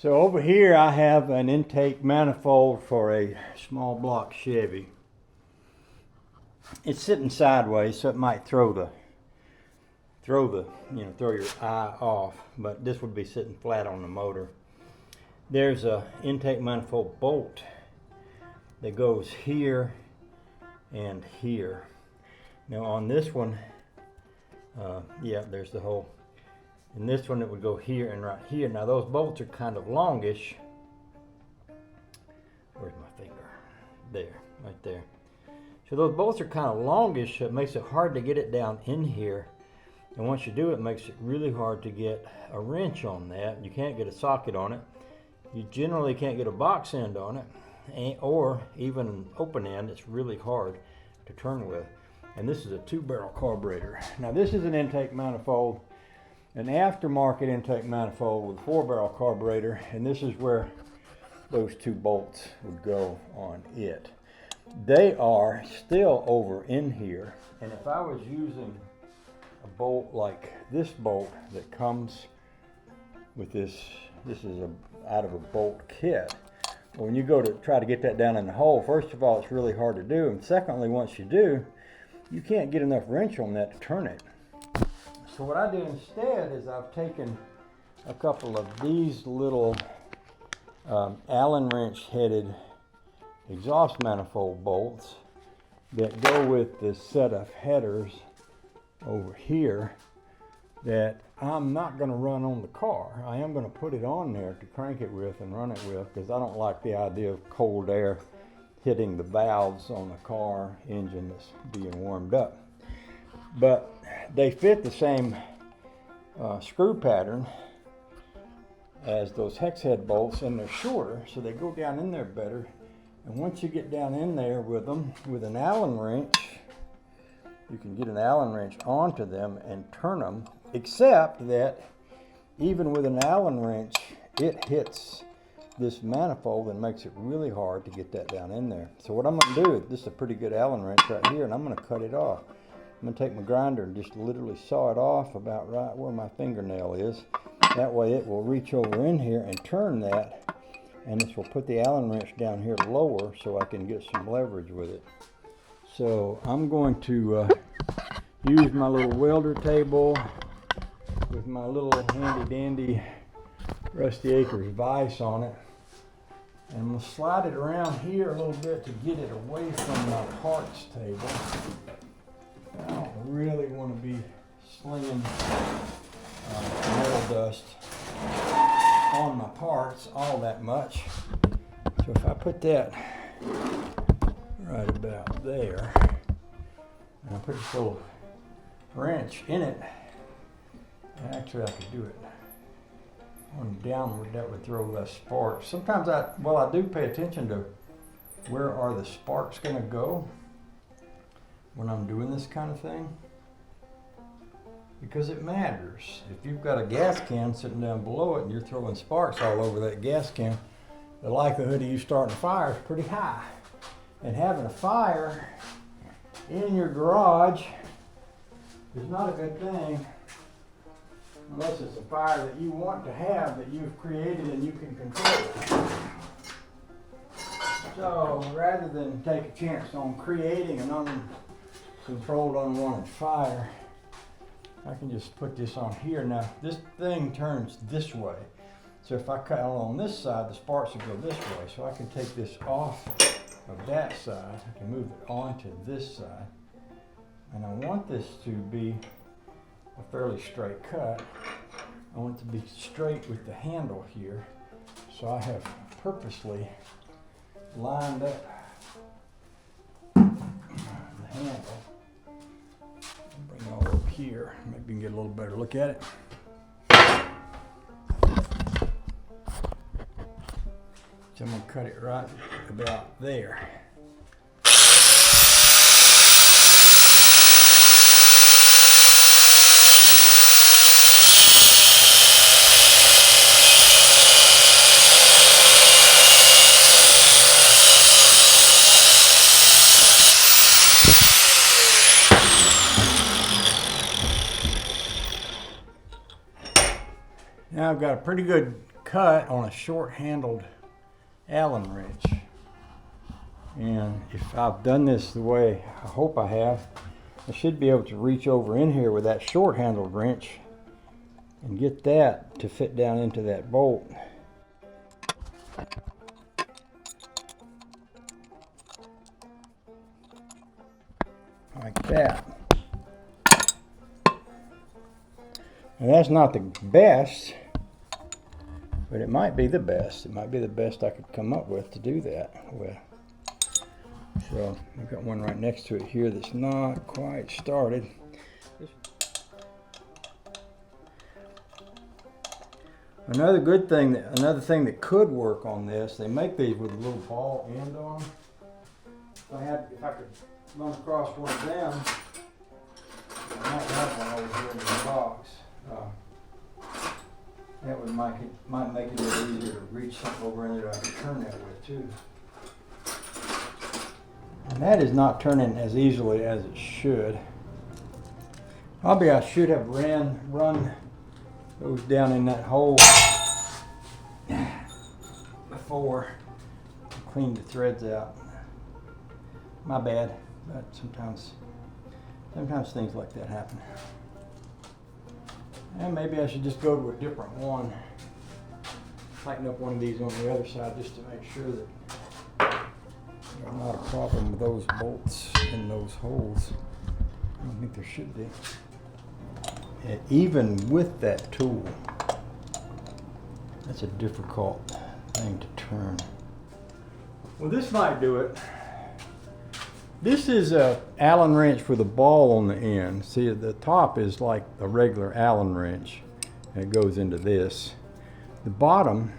So over here I have an intake manifold for a small block Chevy. It's sitting sideways, so it might throw your eye off, but this would be sitting flat on the motor. There's a intake manifold bolt that goes here and here. Now on this one, there's the hole. In this one it would go here and right here. Now those bolts are kind of longish. Where's my finger? There, right there. So those bolts are kind of longish, so it makes it hard to get it down in here. And once you do it, it makes it really hard to get a wrench on that. You can't get a socket on it. You generally can't get a box end on it, or even an open end. It's really hard to turn with. And this is a 2-barrel carburetor. Now this is an intake manifold, an aftermarket intake manifold with a 4-barrel carburetor, and this is where those 2 bolts would go on it. They are still over in here, and if I was using a bolt like this bolt that comes with this is out of a bolt kit. When you go to try to get that down in the hole, first of all, it's really hard to do, and secondly, once you do, you can't get enough wrench on that to turn it. So what I do instead is I've taken a couple of these little Allen wrench headed exhaust manifold bolts that go with this set of headers over here that I'm not going to run on the car. I am going to put it on there to crank it with and run it with, because I don't like the idea of cold air hitting the valves on the car engine that's being warmed up. But they fit the same screw pattern as those hex head bolts, and they're shorter, so they go down in there better. And once you get down in there with them, with an Allen wrench, you can get an Allen wrench onto them and turn them, except that even with an Allen wrench, it hits this manifold and makes it really hard to get that down in there. So what I'm going to do, this is a pretty good Allen wrench right here, and I'm going to cut it off. I'm going to take my grinder and just literally saw it off about right where my fingernail is. That way it will reach over in here and turn that, and this will put the Allen wrench down here lower so I can get some leverage with it. So I'm going to use my little welder table with my little handy dandy Rusty Acres vise on it. And I'm going to slide it around here a little bit to get it away from my parts table. I don't really want to be slinging metal dust on my parts all that much. So if I put that right about there, and I put this little wrench in it, actually I could do it on downward, that would throw less sparks. Sometimes I do pay attention to where are the sparks going to go when I'm doing this kind of thing, because it matters. If you've got a gas can sitting down below it and you're throwing sparks all over that gas can, the likelihood of you starting a fire is pretty high. And having a fire in your garage is not a good thing, unless it's a fire that you want to have, that you've created and you can control. So rather than take a chance on creating an uncontrolled, unwanted fire, I can just put this on here. Now this thing turns this way, so if I cut along this side, the sparks will go this way. So I can take this off of that side, I can move it onto this side, and I want this to be a fairly straight cut. I want it to be straight with the handle here, so I have purposely lined up the handle. Bring it all over here, maybe you can get a little better look at it. So I'm going to cut it right about there. Now I've got a pretty good cut on a short-handled Allen wrench. And if I've done this the way I hope I have, I should be able to reach over in here with that short-handled wrench and get that to fit down into that bolt. Like that. And that's not the best, but it might be the best. It might be the best I could come up with to do that with. So I've got one right next to it here that's not quite started. Another thing that could work on this, they make these with a little ball end on them. If I could run across one of them, I might have one over here in the box. That would might make it a little easier to reach something over in there that I can turn that with too. And that is not turning as easily as it should. Probably I should have run those down in that hole before I cleaned the threads out. My bad, but sometimes things like that happen. And maybe I should just go to a different one. Tighten up one of these on the other side just to make sure that there's not a problem with those bolts in those holes. I don't think there should be. And even with that tool, that's a difficult thing to turn. Well, this might do it. This is a Allen wrench with a ball on the end. See, the top is like a regular Allen wrench, and it goes into this. The bottom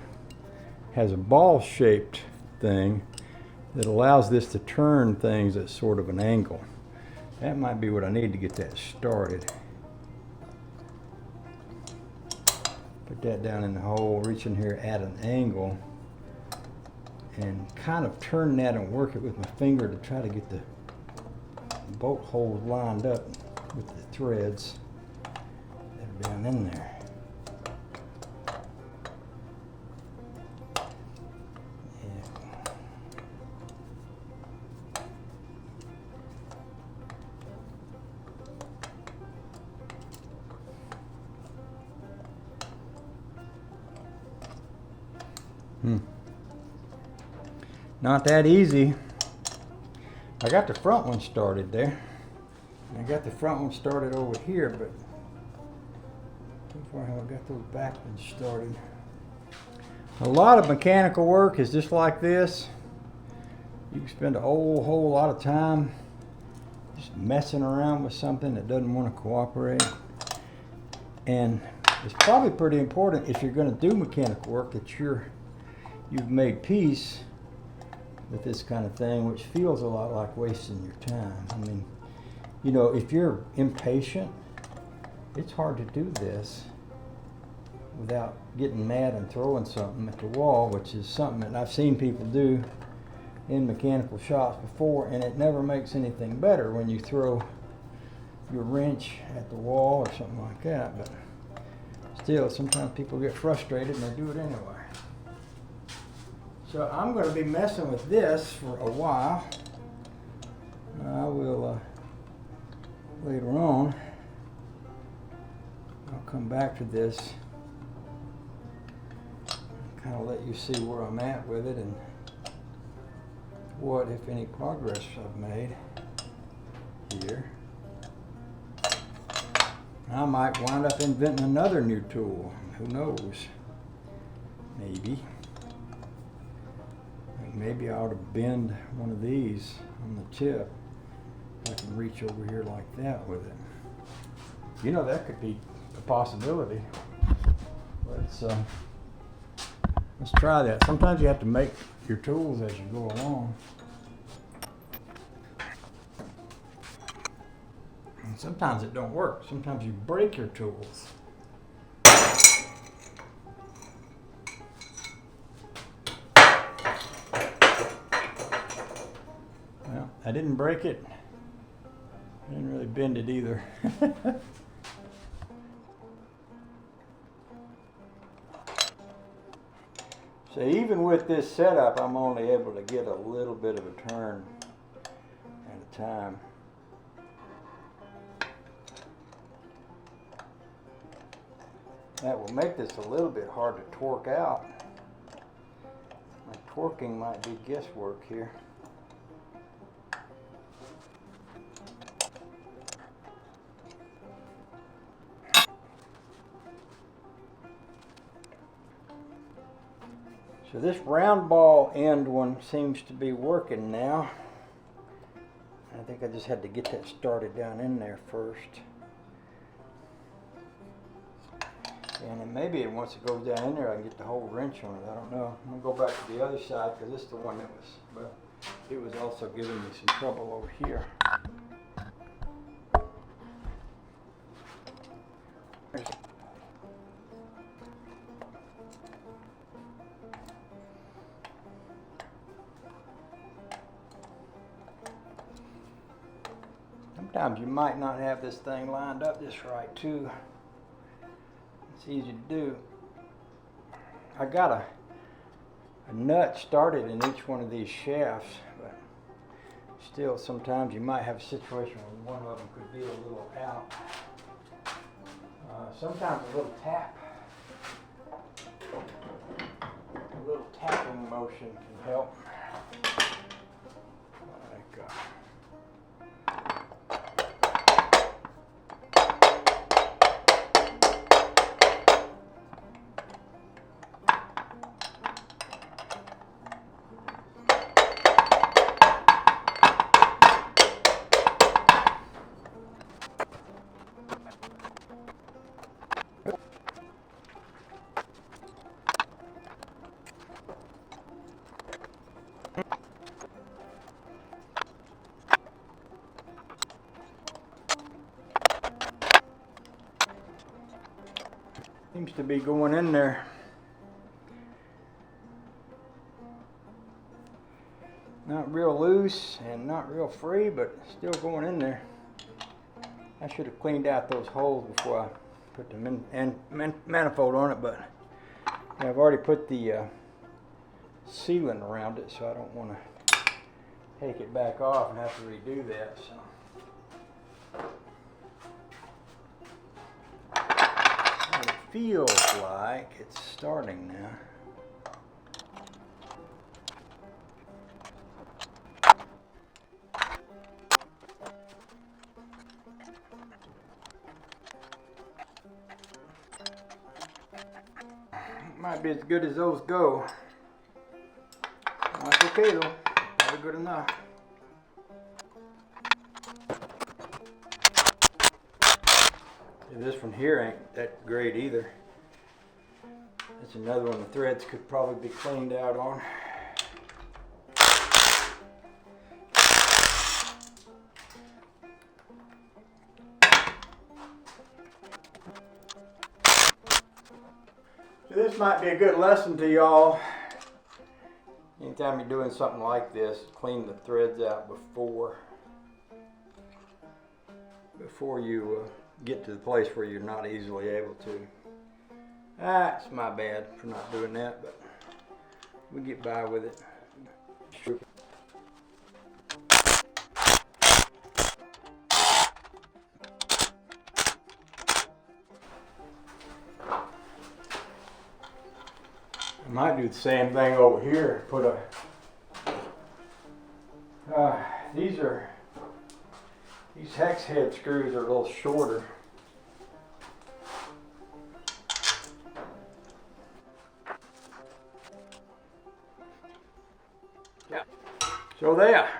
has a ball-shaped thing that allows this to turn things at sort of an angle. That might be what I need to get that started. Put that down in the hole, reach in here at an angle, and kind of turn that and work it with my finger to try to get the bolt holes lined up with the threads that are down in there. Not that easy. I got the front one started there. And I got the front one started over here, but so far I haven't got those back ones started. A lot of mechanical work is just like this. You can spend a whole lot of time just messing around with something that doesn't want to cooperate. And it's probably pretty important if you're going to do mechanical work that you've made peace with this kind of thing, which feels a lot like wasting your time. I mean, you know, if you're impatient, it's hard to do this without getting mad and throwing something at the wall, which is something that I've seen people do in mechanical shops before, and it never makes anything better when you throw your wrench at the wall or something like that. But still, sometimes people get frustrated and they do it anyway. So I'm going to be messing with this for a while. I will later on, I'll come back to this, kind of let you see where I'm at with it and what, if any, progress I've made here. I might wind up inventing another new tool. Who knows? Maybe. Maybe I ought to bend one of these on the tip. I can reach over here like that with it. You know, that could be a possibility. Let's try that. Sometimes you have to make your tools as you go along. And sometimes it don't work. Sometimes you break your tools. Well, I didn't break it. I didn't really bend it either. So even with this setup, I'm only able to get a little bit of a turn at a time. That will make this a little bit hard to torque out. My torquing might be guesswork here. So this round ball end one seems to be working now. I think I just had to get that started down in there first. And then maybe once it goes down in there, I can get the whole wrench on it. I don't know. I'm going to go back to the other side because this is the one that was, well, it was also giving me some trouble over here. Sometimes you might not have this thing lined up just right too. It's easy to do. I got a nut started in each one of these shafts, but still sometimes you might have a situation where one of them could be a little out. Sometimes a little tap, a little tapping motion can help. Like, seems to be going in there. Not real loose and not real free, but still going in there. I should have cleaned out those holes before I put the manifold on it, but I've already put the sealant around it, so I don't want to take it back off and have to redo that. So. Feels like it's starting now. Might be as good as those go. That's okay though. Probably good enough. This one here ain't that great either. That's another one the threads could probably be cleaned out on. So this might be a good lesson to y'all. Anytime you're doing something like this, clean the threads out before you get to the place where you're not easily able to. It's my bad for not doing that, but we get by with it. I might do the same thing over here. Put these hex head screws are a little shorter. Yeah. So there.